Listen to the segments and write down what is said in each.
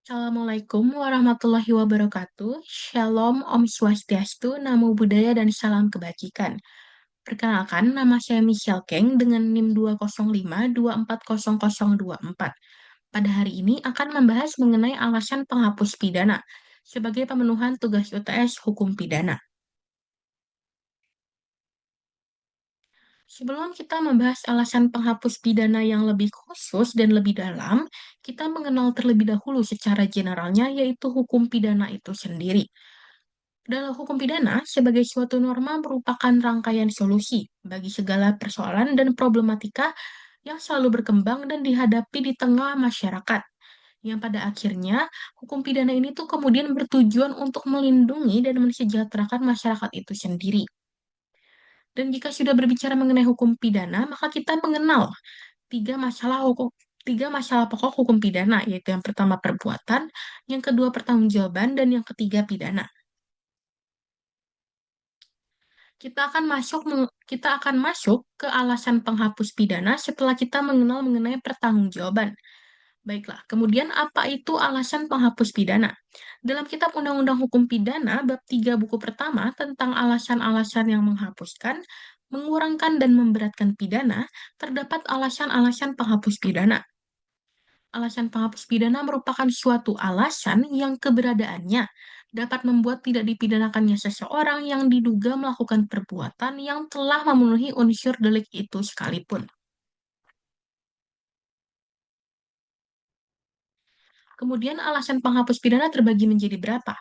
Assalamualaikum warahmatullahi wabarakatuh. Shalom, Om Swastiastu, Namo Buddhaya, dan salam kebajikan. Perkenalkan, nama saya Michelle Keng dengan NIM 205240024. Pada hari ini akan membahas mengenai alasan penghapus pidana sebagai pemenuhan tugas UTS Hukum Pidana. Sebelum kita membahas alasan penghapus pidana yang lebih khusus dan lebih dalam, kita mengenal terlebih dahulu secara generalnya yaitu hukum pidana itu sendiri. Dalam hukum pidana, sebagai suatu norma merupakan rangkaian solusi bagi segala persoalan dan problematika yang selalu berkembang dan dihadapi di tengah masyarakat. Yang pada akhirnya, hukum pidana ini tuh kemudian bertujuan untuk melindungi dan mensejahterakan masyarakat itu sendiri. Dan jika sudah berbicara mengenai hukum pidana, maka kita mengenal tiga masalah pokok hukum pidana, yaitu yang pertama perbuatan, yang kedua pertanggungjawaban, dan yang ketiga pidana. Kita akan masuk ke alasan penghapus pidana setelah kita mengenal mengenai pertanggungjawaban. Baiklah, kemudian apa itu alasan penghapus pidana? Dalam Kitab Undang-Undang Hukum Pidana, bab 3 buku pertama tentang alasan-alasan yang menghapuskan, mengurangkan dan memberatkan pidana, terdapat alasan-alasan penghapus pidana. Alasan penghapus pidana merupakan suatu alasan yang keberadaannya dapat membuat tidak dipidanakannya seseorang yang diduga melakukan perbuatan yang telah memenuhi unsur delik itu sekalipun. Kemudian alasan penghapus pidana terbagi menjadi berapa?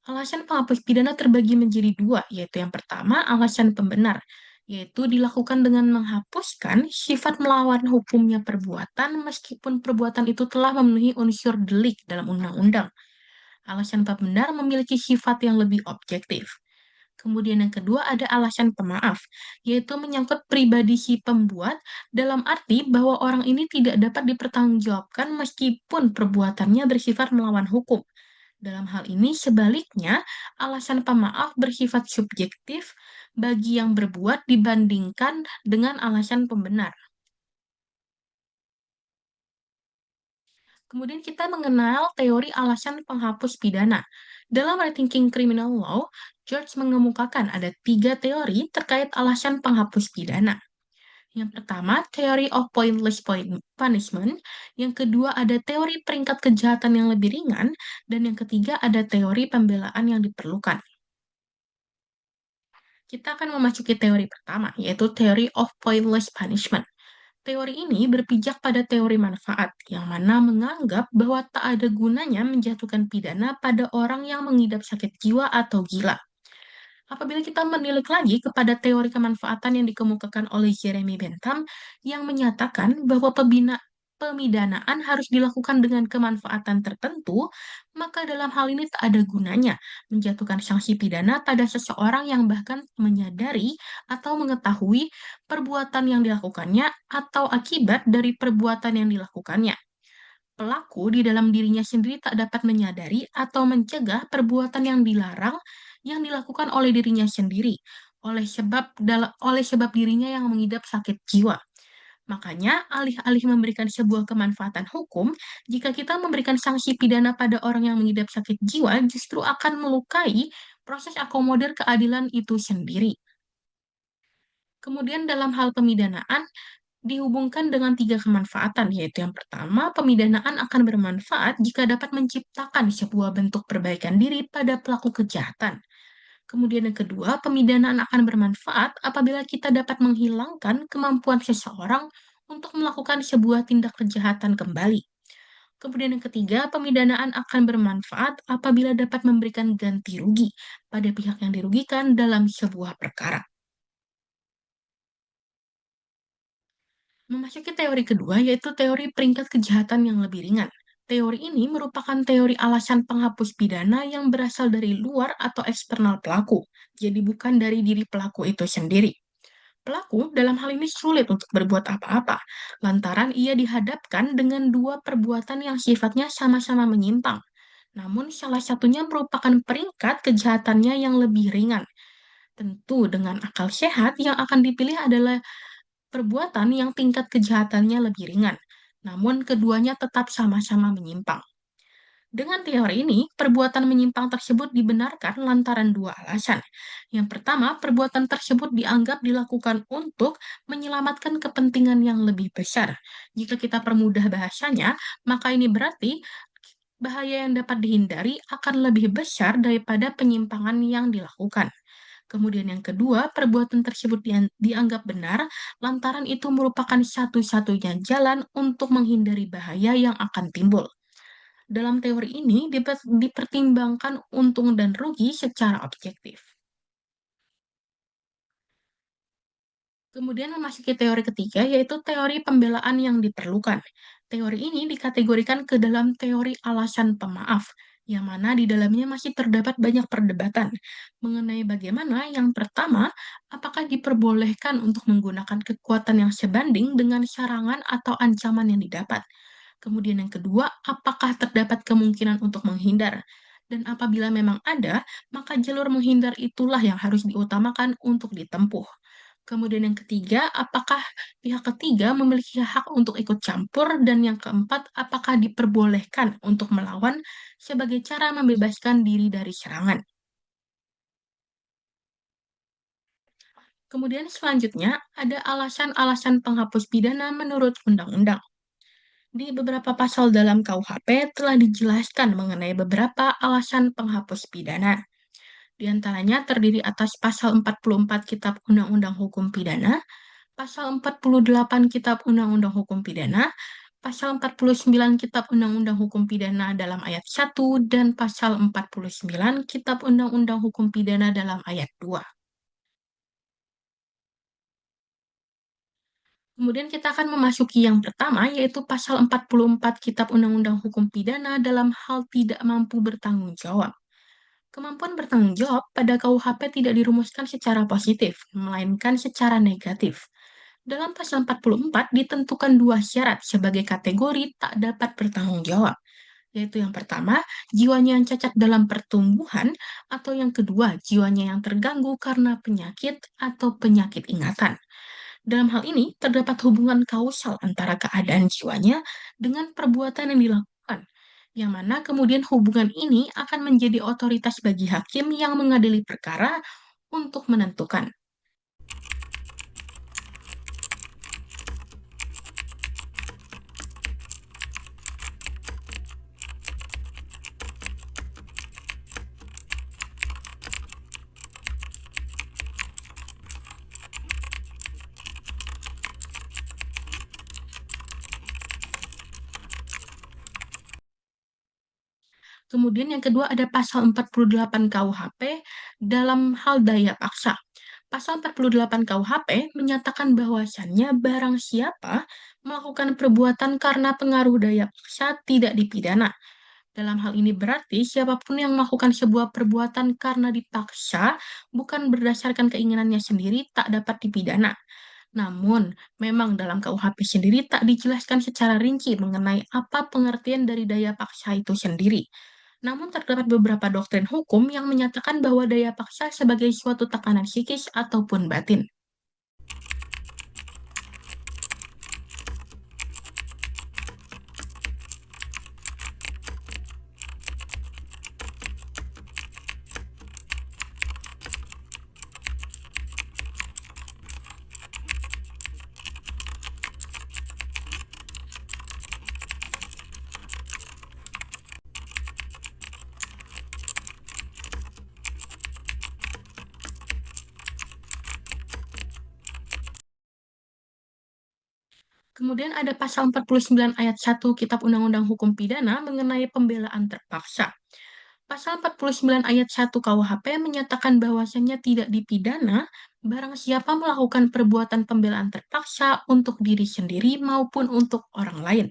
Alasan penghapus pidana terbagi menjadi dua, yaitu yang pertama alasan pembenar, yaitu dilakukan dengan menghapuskan sifat melawan hukumnya perbuatan meskipun perbuatan itu telah memenuhi unsur delik dalam undang-undang. Alasan pembenar memiliki sifat yang lebih objektif. Kemudian yang kedua ada alasan pemaaf, yaitu menyangkut pribadi si pembuat dalam arti bahwa orang ini tidak dapat dipertanggungjawabkan meskipun perbuatannya bersifat melawan hukum. Dalam hal ini sebaliknya, alasan pemaaf bersifat subjektif bagi yang berbuat dibandingkan dengan alasan pembenar. Kemudian kita mengenal teori alasan penghapus pidana. Dalam Rethinking Criminal Law, George mengemukakan ada tiga teori terkait alasan penghapus pidana. Yang pertama, Theory of Pointless Punishment. Yang kedua, ada teori peringkat kejahatan yang lebih ringan. Dan yang ketiga, ada teori pembelaan yang diperlukan. Kita akan memasuki teori pertama, yaitu Theory of Pointless Punishment. Teori ini berpijak pada teori manfaat, yang mana menganggap bahwa tak ada gunanya menjatuhkan pidana pada orang yang mengidap sakit jiwa atau gila. Apabila kita menilik lagi kepada teori kemanfaatan yang dikemukakan oleh Jeremy Bentham, yang menyatakan bahwa pemidanaan harus dilakukan dengan kemanfaatan tertentu, maka dalam hal ini tak ada gunanya menjatuhkan sanksi pidana pada seseorang yang bahkan menyadari atau mengetahui perbuatan yang dilakukannya atau akibat dari perbuatan yang dilakukannya. Pelaku di dalam dirinya sendiri tak dapat menyadari atau mencegah perbuatan yang dilarang yang dilakukan oleh dirinya sendiri, oleh sebab dirinya yang mengidap sakit jiwa. Makanya, alih-alih memberikan sebuah kemanfaatan hukum, jika kita memberikan sanksi pidana pada orang yang mengidap sakit jiwa, justru akan melukai proses akomodir keadilan itu sendiri. Kemudian dalam hal pemidanaan, dihubungkan dengan tiga kemanfaatan, yaitu yang pertama, pemidanaan akan bermanfaat jika dapat menciptakan sebuah bentuk perbaikan diri pada pelaku kejahatan. Kemudian yang kedua, pemidanaan akan bermanfaat apabila kita dapat menghilangkan kemampuan seseorang untuk melakukan sebuah tindak kejahatan kembali. Kemudian yang ketiga, pemidanaan akan bermanfaat apabila dapat memberikan ganti rugi pada pihak yang dirugikan dalam sebuah perkara. Memasuki teori kedua, yaitu teori peringkat kejahatan yang lebih ringan. Teori ini merupakan teori alasan penghapus pidana yang berasal dari luar atau eksternal pelaku, jadi bukan dari diri pelaku itu sendiri. Pelaku dalam hal ini sulit untuk berbuat apa-apa, lantaran ia dihadapkan dengan dua perbuatan yang sifatnya sama-sama menyimpang. Namun salah satunya merupakan peringkat kejahatannya yang lebih ringan. Tentu dengan akal sehat yang akan dipilih adalah perbuatan yang tingkat kejahatannya lebih ringan, namun keduanya tetap sama-sama menyimpang. Dengan teori ini, perbuatan menyimpang tersebut dibenarkan lantaran dua alasan. Yang pertama, perbuatan tersebut dianggap dilakukan untuk menyelamatkan kepentingan yang lebih besar. Jika kita permudah bahasanya, maka ini berarti bahaya yang dapat dihindari akan lebih besar daripada penyimpangan yang dilakukan. Kemudian yang kedua, perbuatan tersebut dianggap benar lantaran itu merupakan satu-satunya jalan untuk menghindari bahaya yang akan timbul. Dalam teori ini dipertimbangkan untung dan rugi secara objektif. Kemudian memasuki teori ketiga, yaitu teori pembelaan yang diperlukan. Teori ini dikategorikan ke dalam teori alasan pemaaf, yang mana di dalamnya masih terdapat banyak perdebatan mengenai bagaimana yang pertama, apakah diperbolehkan untuk menggunakan kekuatan yang sebanding dengan serangan atau ancaman yang didapat. Kemudian yang kedua, apakah terdapat kemungkinan untuk menghindar? Dan apabila memang ada, maka jalur menghindar itulah yang harus diutamakan untuk ditempuh. Kemudian yang ketiga, apakah pihak ketiga memiliki hak untuk ikut campur? Dan yang keempat, apakah diperbolehkan untuk melawan sebagai cara membebaskan diri dari serangan? Kemudian selanjutnya, ada alasan-alasan penghapus pidana menurut undang-undang. Di beberapa pasal dalam KUHP telah dijelaskan mengenai beberapa alasan penghapus pidana. Di antaranya terdiri atas pasal 44 Kitab Undang-Undang Hukum Pidana, pasal 48 Kitab Undang-Undang Hukum Pidana, pasal 49 Kitab Undang-Undang Hukum Pidana dalam ayat 1, dan pasal 49 Kitab Undang-Undang Hukum Pidana dalam ayat 2. Kemudian kita akan memasuki yang pertama, yaitu pasal 44 Kitab Undang-Undang Hukum Pidana dalam hal tidak mampu bertanggung jawab. Kemampuan bertanggung jawab pada KUHP tidak dirumuskan secara positif, melainkan secara negatif. Dalam pasal 44 ditentukan dua syarat sebagai kategori tak dapat bertanggung jawab, yaitu yang pertama, jiwanya yang cacat dalam pertumbuhan, atau yang kedua, jiwanya yang terganggu karena penyakit atau penyakit ingatan. Dalam hal ini, terdapat hubungan kausal antara keadaan jiwanya dengan perbuatan yang dilakukan, yang mana kemudian hubungan ini akan menjadi otoritas bagi hakim yang mengadili perkara untuk menentukan. Kemudian yang kedua ada pasal 48 KUHP dalam hal daya paksa. Pasal 48 KUHP menyatakan bahwasannya barang siapa melakukan perbuatan karena pengaruh daya paksa tidak dipidana. Dalam hal ini berarti siapapun yang melakukan sebuah perbuatan karena dipaksa bukan berdasarkan keinginannya sendiri tak dapat dipidana. Namun, memang dalam KUHP sendiri tak dijelaskan secara rinci mengenai apa pengertian dari daya paksa itu sendiri. Namun terdapat beberapa doktrin hukum yang menyatakan bahwa daya paksa sebagai suatu tekanan psikis ataupun batin. Kemudian ada pasal 49 ayat 1 Kitab Undang-Undang Hukum Pidana mengenai pembelaan terpaksa. Pasal 49 ayat 1 KUHP menyatakan bahwasannya tidak dipidana barang siapa melakukan perbuatan pembelaan terpaksa untuk diri sendiri maupun untuk orang lain,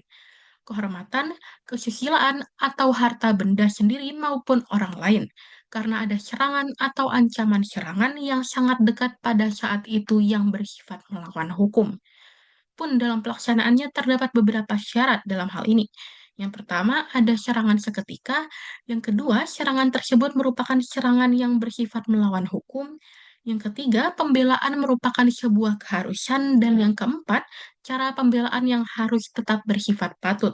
kehormatan, kesusilaan, atau harta benda sendiri maupun orang lain, karena ada serangan atau ancaman serangan yang sangat dekat pada saat itu yang bersifat melawan hukum. Pun dalam pelaksanaannya terdapat beberapa syarat dalam hal ini. Yang pertama, ada serangan seketika. Yang kedua, serangan tersebut merupakan serangan yang bersifat melawan hukum. Yang ketiga, pembelaan merupakan sebuah keharusan. Dan yang keempat, cara pembelaan yang harus tetap bersifat patut.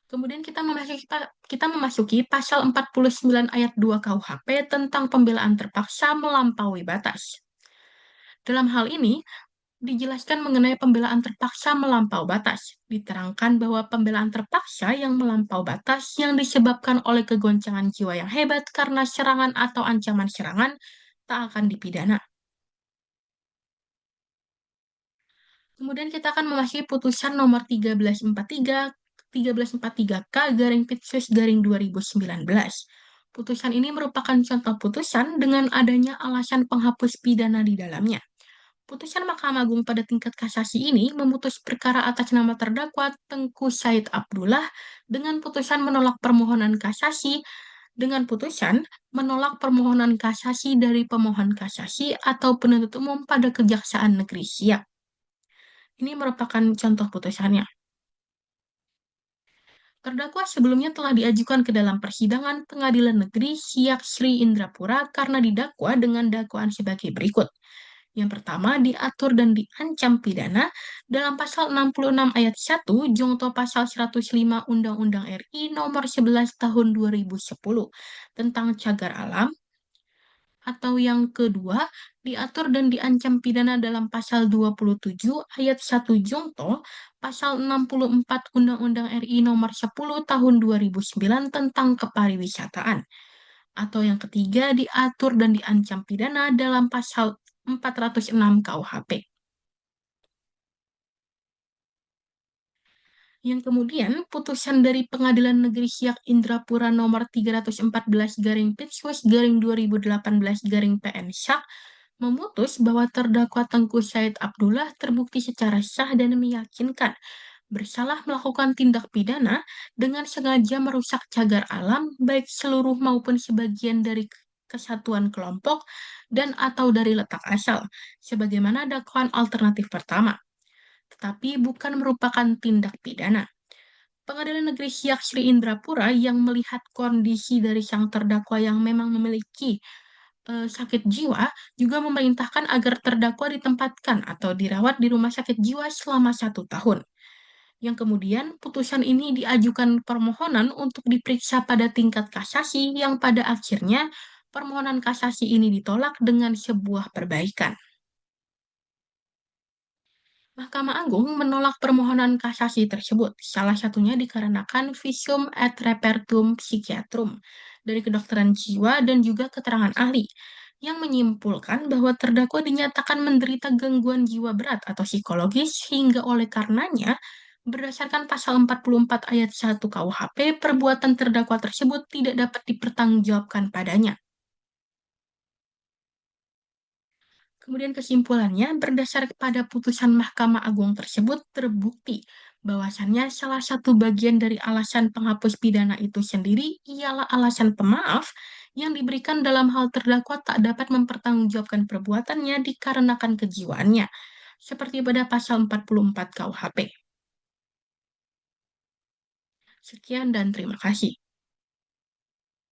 Kemudian kita memasuki pasal 49 ayat 2 KUHP tentang pembelaan terpaksa melampaui batas. Dalam hal ini, dijelaskan mengenai pembelaan terpaksa melampau batas. Diterangkan bahwa pembelaan terpaksa yang melampau batas yang disebabkan oleh kegoncangan jiwa yang hebat karena serangan atau ancaman serangan tak akan dipidana. Kemudian kita akan memasuki putusan nomor 1343 K garing Pitsus garing 2019. Putusan ini merupakan contoh putusan dengan adanya alasan penghapus pidana di dalamnya. Putusan Mahkamah Agung pada tingkat kasasi ini memutus perkara atas nama terdakwa Tengku Said Abdullah dengan putusan menolak permohonan kasasi dengan putusan menolak permohonan kasasi dari pemohon kasasi atau penuntut umum pada Kejaksaan Negeri Siak. Ini merupakan contoh putusannya. Terdakwa sebelumnya telah diajukan ke dalam persidangan Pengadilan Negeri Siak Sri Indrapura karena didakwa dengan dakwaan sebagai berikut. Yang pertama, diatur dan diancam pidana dalam pasal 66 ayat 1 Jungto pasal 105 Undang-Undang RI nomor 11 tahun 2010 tentang cagar alam, atau yang kedua, diatur dan diancam pidana dalam pasal 27 ayat 1 Jungto, pasal 64 Undang-Undang RI nomor 10 tahun 2009 tentang kepariwisataan. Atau yang ketiga, diatur dan diancam pidana dalam pasal 406 KUHP. Yang kemudian, putusan dari Pengadilan Negeri Siak Indrapura nomor 314 garing Pitsus garing 2018 garing PN Syak memutus bahwa terdakwa Tengku Said Abdullah terbukti secara sah dan meyakinkan bersalah melakukan tindak pidana dengan sengaja merusak cagar alam baik seluruh maupun sebagian dari kesatuan kelompok dan atau dari letak asal, sebagaimana dakwaan alternatif pertama, tetapi bukan merupakan tindak pidana. Pengadilan Negeri Siak Sri Indrapura yang melihat kondisi dari sang terdakwa yang memang memiliki sakit jiwa juga memerintahkan agar terdakwa ditempatkan atau dirawat di rumah sakit jiwa selama 1 tahun. Yang kemudian putusan ini diajukan permohonan untuk diperiksa pada tingkat kasasi yang pada akhirnya permohonan kasasi ini ditolak dengan sebuah perbaikan. Mahkamah Agung menolak permohonan kasasi tersebut, salah satunya dikarenakan visum et repertum psychiatrum dari kedokteran jiwa dan juga keterangan ahli yang menyimpulkan bahwa terdakwa dinyatakan menderita gangguan jiwa berat atau psikologis hingga oleh karenanya berdasarkan pasal 44 ayat 1 KUHP, perbuatan terdakwa tersebut tidak dapat dipertanggungjawabkan padanya. Kemudian kesimpulannya, berdasar pada putusan Mahkamah Agung tersebut, terbukti bahwasannya salah satu bagian dari alasan penghapus pidana itu sendiri ialah alasan pemaaf yang diberikan dalam hal terdakwa tak dapat mempertanggungjawabkan perbuatannya dikarenakan kejiwaannya, seperti pada pasal 44 KUHP. Sekian dan terima kasih.